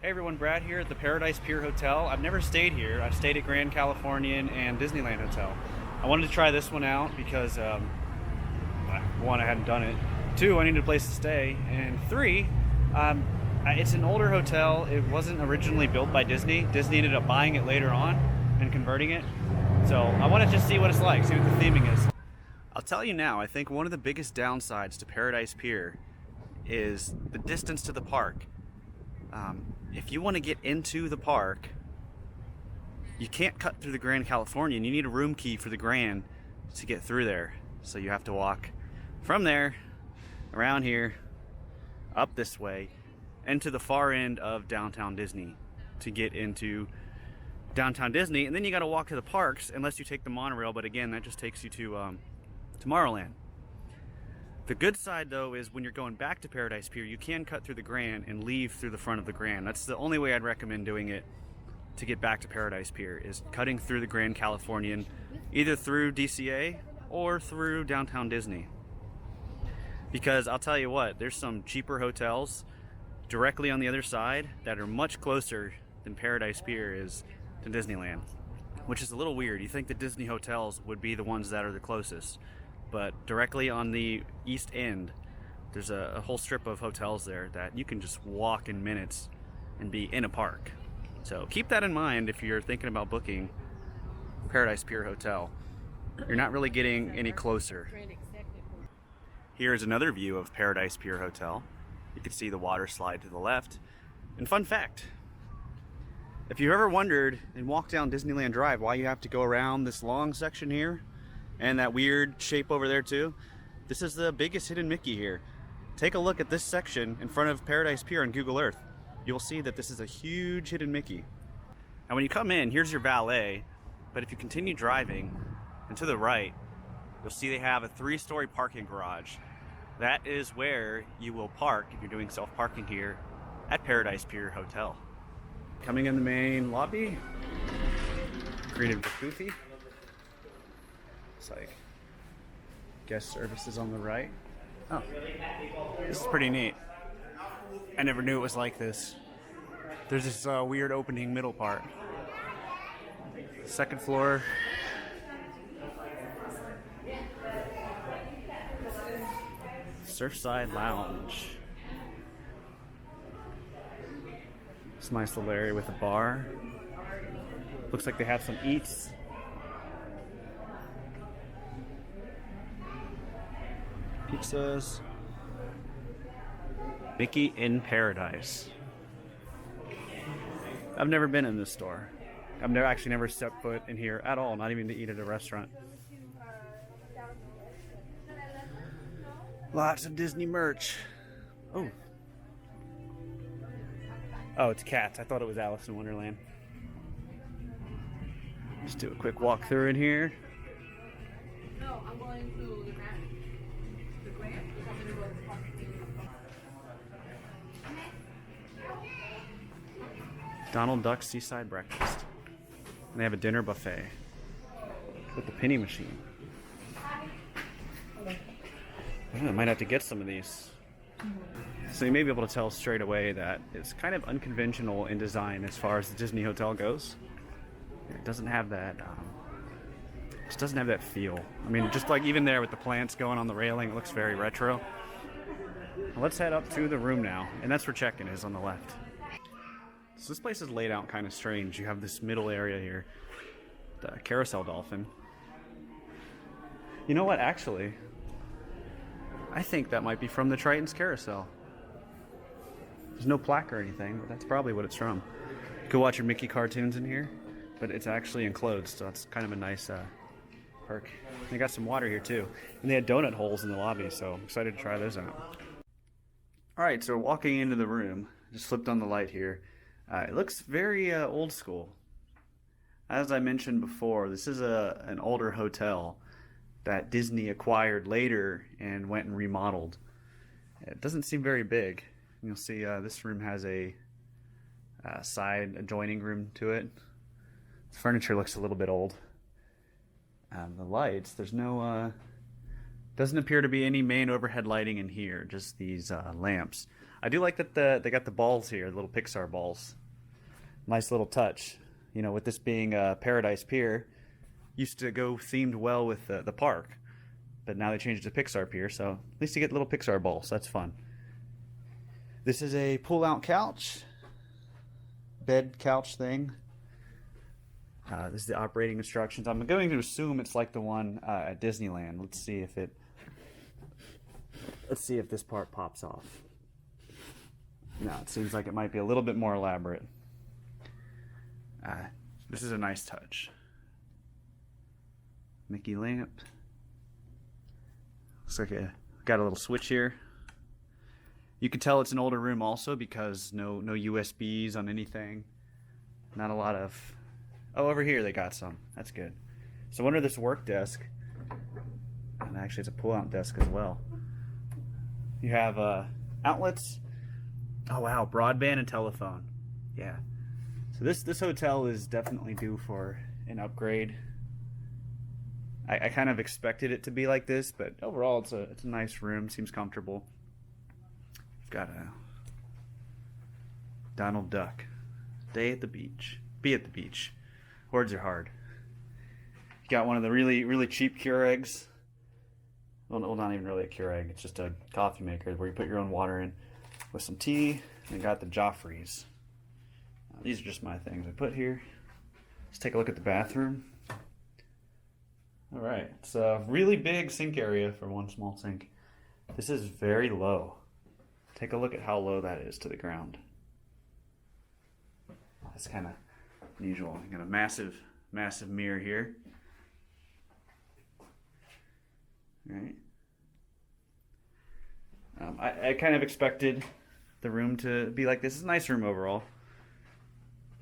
Hey everyone, Brad here at the Paradise Pier Hotel. I've never stayed here. I've stayed at Grand Californian and Disneyland Hotel. I wanted to try this one out because, one, I hadn't done it. Two, I needed a place to stay. And three, it's an older hotel. It wasn't originally built by Disney. Disney ended up buying it later on and converting it. So I want to just see what it's like, see what the theming is. I'll tell you now, I think one of the biggest downsides to Paradise Pier is the distance to the park. If you want to get into the park, you can't cut through the Grand Californian. You need a room key for the Grand to get through there. So you have to walk from there, around here, up this way, and to the far end of downtown Disney to get into downtown Disney. And then you got to walk to the parks unless you take the monorail, but again, that just takes you to Tomorrowland. The good side though is when you're going back to Paradise Pier, you can cut through the Grand and leave through the front of the Grand. That's the only way I'd recommend doing it to get back to Paradise Pier, is cutting through the Grand Californian, either through DCA or through downtown Disney. Because I'll tell you what, there's some cheaper hotels directly on the other side that are much closer than Paradise Pier is to Disneyland, which is a little weird. You think the Disney hotels would be the ones that are the closest. But directly on the east end, there's a whole strip of hotels there that you can just walk in minutes and be in a park. So keep that in mind if you're thinking about booking Paradise Pier Hotel. You're not really getting any closer. Here's another view of Paradise Pier Hotel. You can see the water slide to the left. And fun fact, if you've ever wondered and walked down Disneyland Drive why you have to go around this long section here, and that weird shape over there too, this is the biggest hidden Mickey here. Take a look at this section in front of Paradise Pier on Google Earth. You'll see that this is a huge hidden Mickey. And when you come in, here's your valet, but if you continue driving and to the right, you'll see they have a 3-story parking garage. That is where you will park if you're doing self-parking here at Paradise Pier Hotel. Coming in the main lobby, greeted with Goofy. Like guest services on the right. Oh, this is pretty neat. I never knew it was like this. There's this weird opening middle part. Second floor. Surfside Lounge. It's a nice little area with a bar. Looks like they have some eats. Pizzas. Mickey in Paradise. I've never been in this store. I've never stepped foot in here at all, not even to eat at a restaurant. Lots of Disney merch. Oh. Oh, it's cats. I thought it was Alice in Wonderland. Just do a quick walk through in here. No, I'm going to the Grand. Donald Duck's Seaside Breakfast. And they have a dinner buffet with the penny machine. I might have to get some of these. So you may be able to tell straight away that it's kind of unconventional in design as far as the Disney Hotel goes. It doesn't have that just doesn't have that feel. I mean, just like even there with the plants going on the railing, it looks very retro. Well, let's head up to the room now, and that's where check-in is on the left. So this place is laid out kind of strange. You have this middle area here, the carousel dolphin. You know what, actually, I think that might be from the Triton's Carousel. There's no plaque or anything, but that's probably what it's from. You can watch your Mickey cartoons in here, but it's actually enclosed, so that's kind of a nice perk. They got some water here too, and they had donut holes in the lobby, so I'm excited to try those out. Alright, so walking into the room, just flipped on the light here. It looks very old school. As I mentioned before, this is an older hotel that Disney acquired later and went and remodeled. It doesn't seem very big. You'll see this room has a side adjoining room to it. The furniture looks a little bit old. The lights, there's no, doesn't appear to be any main overhead lighting in here, just these lamps. I do like that they got the balls here, the little Pixar balls. Nice little touch. You know, with this being Paradise Pier, used to go themed well with the park, but now they changed it to Pixar Pier, so at least you get little Pixar balls. That's fun. This is a pull-out couch, bed couch thing. This is the operating instructions. I'm going to assume it's like the one at Disneyland. Let's see if this part pops off. No, it seems like it might be a little bit more elaborate. This is a nice touch. Mickey lamp. Looks like got a little switch here. You can tell it's an older room also because no USBs on anything. Not a lot of... Oh, over here they got some. That's good. So under this work desk, and actually it's a pull-out desk as well, you have outlets. Oh wow, broadband and telephone. Yeah. So this hotel is definitely due for an upgrade. I kind of expected it to be like this, but overall it's a nice room. Seems comfortable. We've got a Donald Duck. Day at the beach. Be at the beach. Words are hard. You got one of the really cheap Keurigs. Well, not even really a Keurig. It's just a coffee maker where you put your own water in with some tea. And got the Joffreys. These are just my things I put here. Let's take a look at the bathroom. All right, it's a really big sink area for one small sink. This is very low. Take a look at how low that is to the ground. That's kind of unusual. You got a massive mirror here. All right. I kind of expected the room to be like this. It's a nice room overall.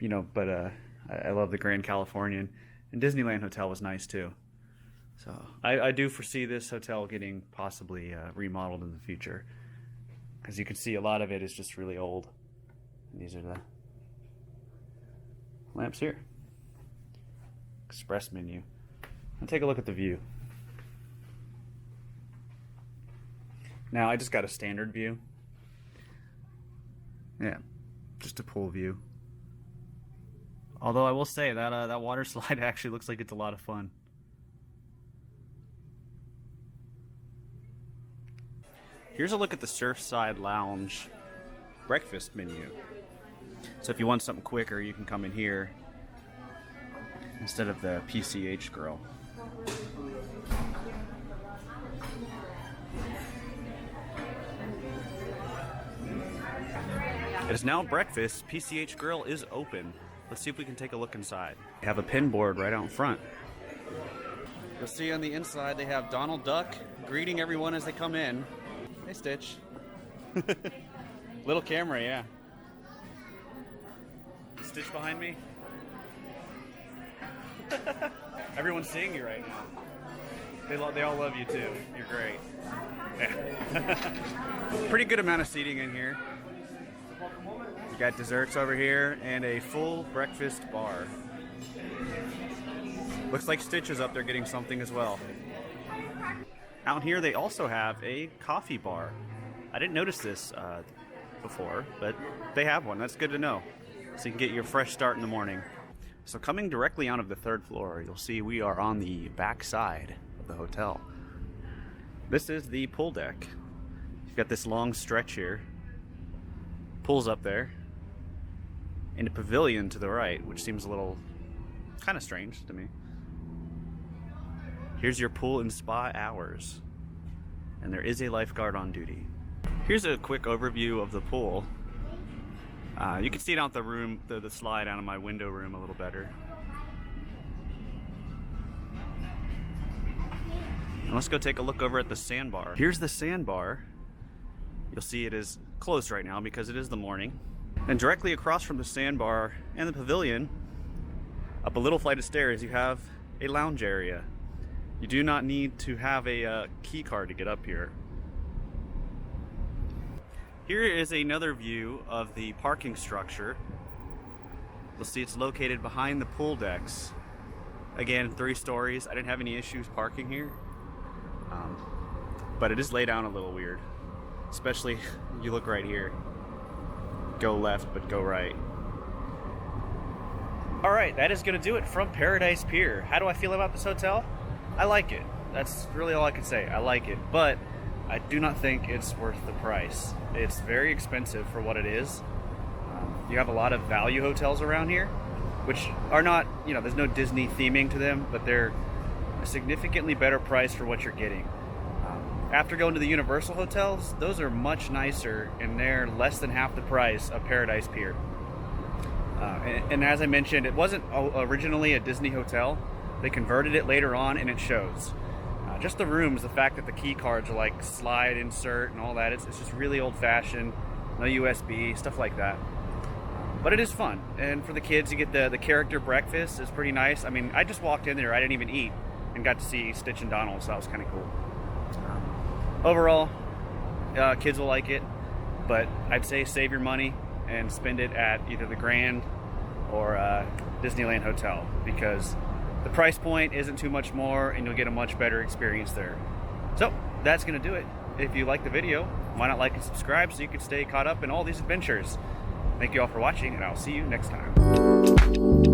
You know, but I love the Grand Californian. And Disneyland Hotel was nice too. So I do foresee this hotel getting possibly remodeled in the future. Because you can see a lot of it is just really old. And these are the lamps here. Express menu. Now take a look at the view. Now I just got a standard view. Yeah, just a pool view. Although I will say that that water slide actually looks like it's a lot of fun. Here's a look at the Surfside Lounge breakfast menu. So if you want something quicker, you can come in here instead of the PCH grill. It is now breakfast. PCH Grill is open. Let's see if we can take a look inside. They have a pin board right out in front. You'll see on the inside they have Donald Duck greeting everyone as they come in. Hey, Stitch. Little camera, yeah. Stitch behind me. Everyone's seeing you right now. They all love you too. You're great. Yeah. Pretty good amount of seating in here. You got desserts over here and a full breakfast bar. Looks like Stitch is up there getting something as well. Out here they also have a coffee bar. I didn't notice this before, but they have one. That's good to know. So you can get your fresh start in the morning. So coming directly out of the third floor, you'll see we are on the back side of the hotel. This is the pool deck. You've got this long stretch here. Pool's up there. And a pavilion to the right, which seems a little kind of strange to me. Here's your pool and spa hours. And there is a lifeguard on duty. Here's a quick overview of the pool. You can see it out the room, the slide out of my window room a little better. And let's go take a look over at the sandbar. Here's the sandbar. You'll see it is closed right now because it is the morning. And directly across from the sandbar and the pavilion, up a little flight of stairs, you have a lounge area. You do not need to have a key card to get up here. Here is another view of the parking structure. You'll see it's located behind the pool decks. Again, 3 stories. I didn't have any issues parking here. But it is laid down a little weird. especially you look right here. Go left, but go right. All right, that is going to do it from Paradise Pier. How do I feel about this hotel? I like it. That's really all I can say. I like it, but I do not think it's worth the price. It's very expensive for what it is. You have a lot of value hotels around here, which are not, you know, there's no Disney theming to them, but they're a significantly better price for what you're getting. After going to the Universal hotels, those are much nicer and they're less than half the price of Paradise Pier. And as I mentioned, it wasn't originally a Disney hotel. They converted it later on, and it shows. Just the rooms, the fact that the key cards are like slide, insert, and all that, it's just really old-fashioned, no USB, stuff like that. But it is fun, and for the kids, you get the character breakfast. It's pretty nice. I mean, I just walked in there, I didn't even eat, and got to see Stitch and Donald, so that was kind of cool. Overall, kids will like it, but I'd say save your money and spend it at either the Grand or Disneyland Hotel, because the price point isn't too much more and you'll get a much better experience there. So that's gonna do it. If you like the video, why not like and subscribe so you can stay caught up in all these adventures. Thank you all for watching, and I'll see you next time.